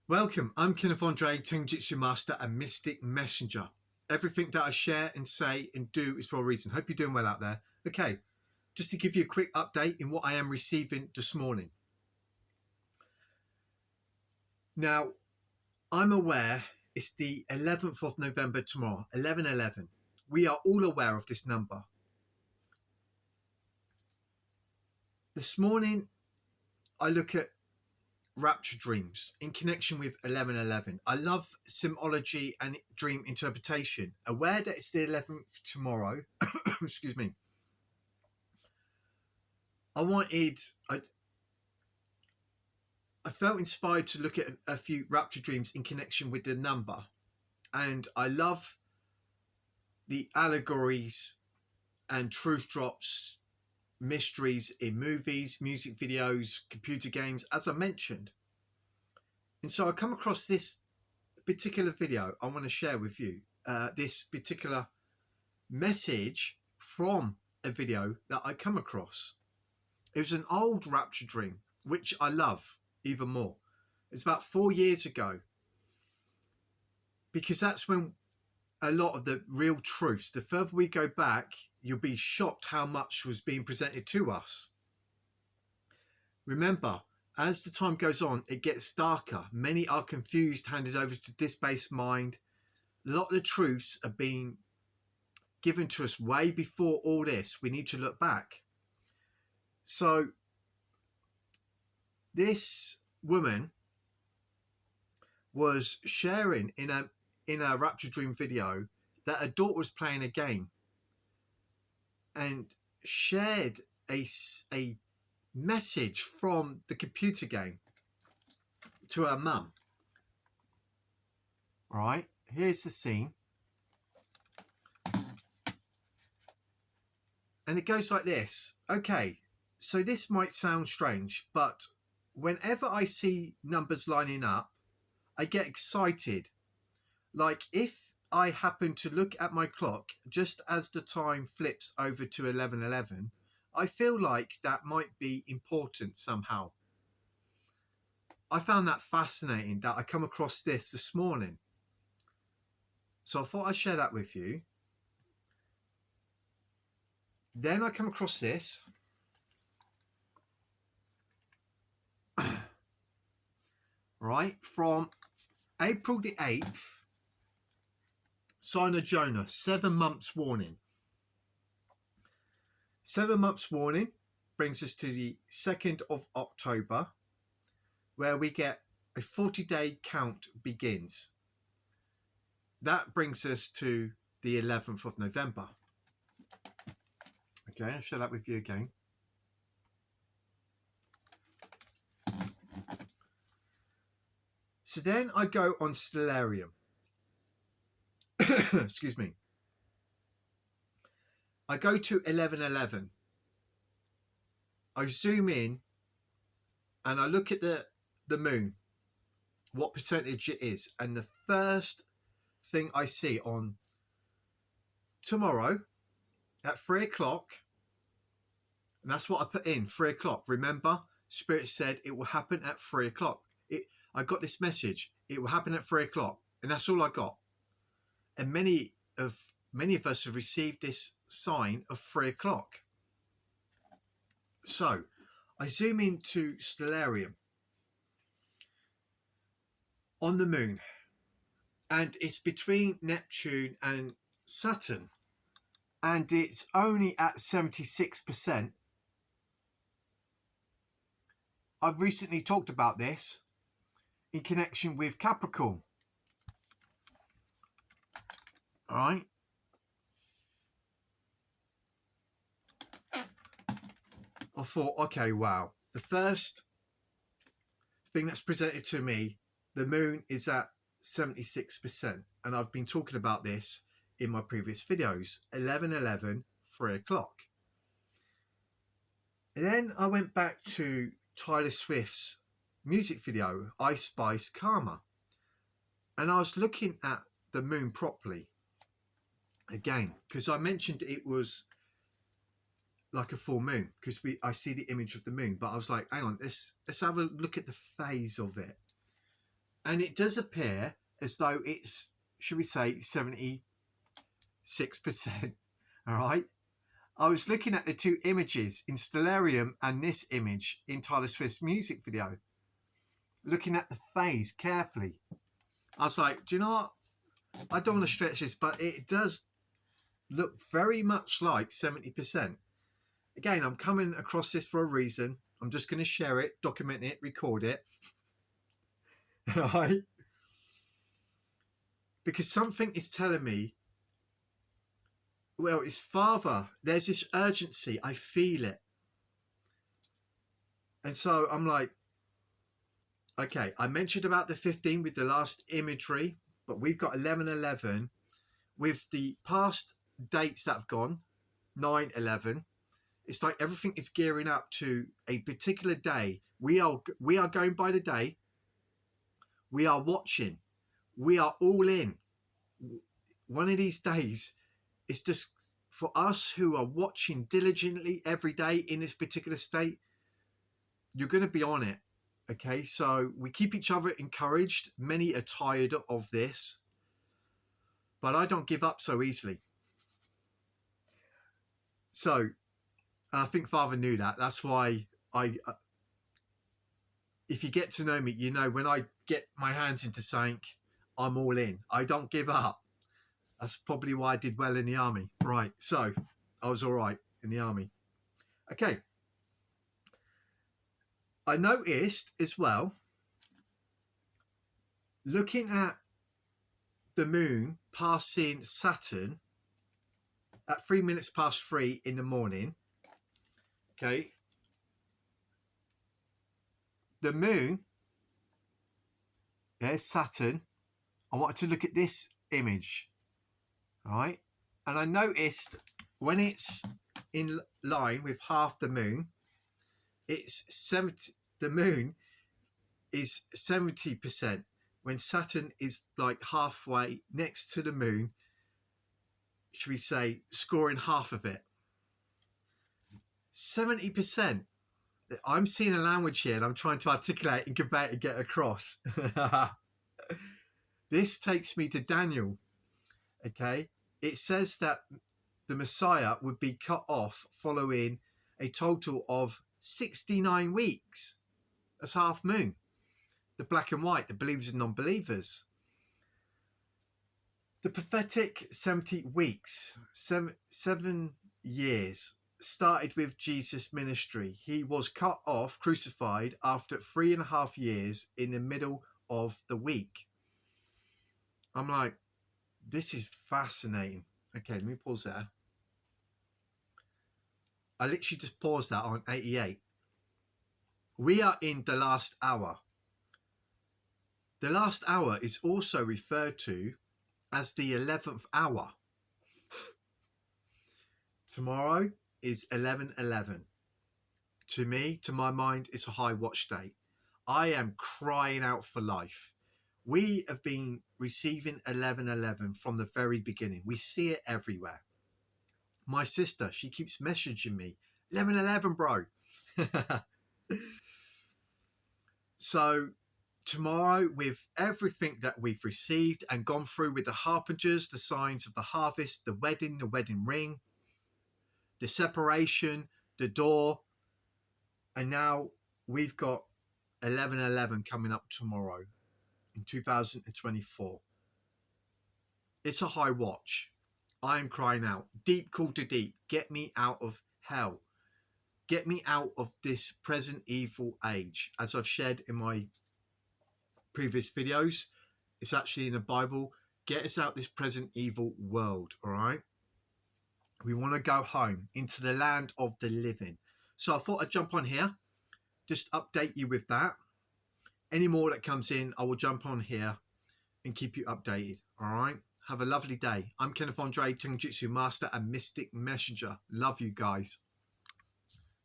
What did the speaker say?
Welcome, I'm Kenneth Tenjitsu Master and Mystic Messenger. Everything that I share and say and do is for a reason. Hope you're doing well out there. Okay, just to give you a quick update in what I am receiving this morning. Now, I'm aware it's the 11th of November tomorrow, 11/11. We are all aware of this number. This morning, I look at rapture dreams in connection with 11/11. I love symbology and dream interpretation. Aware that it's the 11th tomorrow, excuse me, I felt inspired to look at a few rapture dreams in connection with the number. And I love the allegories and truth drops, mysteries in movies, music videos, computer games, as I mentioned. And so I come across this particular video I want to share with you, this particular message from a video that I come across. It was an old rapture dream, which I love even more. It's about 4 years ago, because that's when a lot of the real truths, the further we go back, you'll be shocked how much was being presented to us. Remember, as the time goes on, it gets darker. Many are confused, handed over to disbased mind. A lot of the truths are being given to us way before all this. We need to look back. So this woman was sharing in a rapture dream video that her daughter was playing a game and shared a message from the computer game to her mum. All right, here's the scene. And it goes like this. Okay, so this might sound strange, but whenever I see numbers lining up, I get excited. Like if I happen to look at my clock just as the time flips over to 11/11, I feel like that might be important somehow. I found that fascinating that I come across this morning. So I thought I'd share that with you. Then I come across this. Right, from April the 8th, sign of Jonah, 7 months warning. 7 months warning brings us to the 2nd of October, where we get a 40-day count begins. That brings us to the 11th of November. Okay, I'll share that with you again. So then I go on Stellarium. Excuse me. I go to 11/11. I zoom in and I look at the moon, what percentage it is. And the first thing I see on tomorrow at 3 o'clock, and that's what I put in, 3 o'clock. Remember, Spirit said it will happen at 3 o'clock. I got this message, it will happen at 3 o'clock. And that's all I got. And many of us have received this sign of 3 o'clock. So I zoom into Stellarium on the moon, and it's between Neptune and Saturn, and it's only at 76%. I've recently talked about this in connection with Capricorn. All right. I thought, okay, wow. The first thing that's presented to me, the moon is at 76%. And I've been talking about this in my previous videos. 11/11, 3 o'clock. And then I went back to Taylor Swift's music video, Ice Spice Karma. And I was looking at the moon properly again, because I mentioned it was like a full moon, because I see the image of the moon, but I was like, hang on, let's have a look at the phase of it. And it does appear as though it's, should we say, 76%. All right. I was looking at the two images in Stellarium and this image in Tyler Swift's music video, looking at the phase carefully. I was like, do you know what? I don't want to stretch this, but it does look very much like 70%. Again, I'm coming across this for a reason. I'm just going to share it, document it, record it. Right? Because something is telling me, well, it's Father. There's this urgency. I feel it. And so I'm like, okay, I mentioned about the 15 with the last imagery, but we've got 11/11 with the past dates that have gone, 9/11. It's like everything is gearing up to a particular day. We are going by the day. We are watching. We are all in. One of these days, it's just for us who are watching diligently every day in this particular state, you're going to be on it. Okay, so we keep each other encouraged. Many are tired of this, but I don't give up so easily. So I think Father knew that. That's why if you get to know me, you know when I get my hands into something, I'm all in. I don't give up. That's probably why I did well in the army. Right, so I was all right in the army. Okay. I noticed as well, looking at the moon passing Saturn at 3 minutes past 3 in the morning, okay, the moon, there's Saturn. I wanted to look at this image, all right, and I noticed when it's in line with half the moon, it's 70. The moon is 70%. When Saturn is like halfway next to the moon, should we say, scoring half of it. 70%. I'm seeing a language here and I'm trying to articulate and convey it and get across. This takes me to Daniel. Okay. It says that the Messiah would be cut off following a total of 69 weeks. That's half moon. The black and white, the believers and non-believers. The prophetic 70 weeks, 7 years, started with Jesus' ministry. He was cut off, crucified after 3.5 years in the middle of the week. I'm like, this is fascinating. Okay, let me pause there. I literally just paused that on 88. We are in the last hour. The last hour is also referred to as the 11th hour. Tomorrow is 11/11. To me, to my mind, it's a high watch date. I am crying out for life. We have been receiving 11/11 from the very beginning. We see it everywhere. My sister, she keeps messaging me, 11/11, bro. So tomorrow, with everything that we've received and gone through with the harbingers, the signs of the harvest, the wedding ring, the separation, the door, and now we've got 11/11 coming up tomorrow in 2024. It's a high watch. I am crying out. Deep call to deep. Get me out of hell. Get me out of this present evil age. As I've shared in my previous videos, it's actually in the Bible. Get us out this present evil world, all right? We want to go home into the land of the living. So I thought I'd jump on here, just update you with that. Any more that comes in, I will jump on here and keep you updated, all right? Have a lovely day. I'm Kenneth Andre, Tongue Jitsu Master and Mystic Messenger. Love you guys.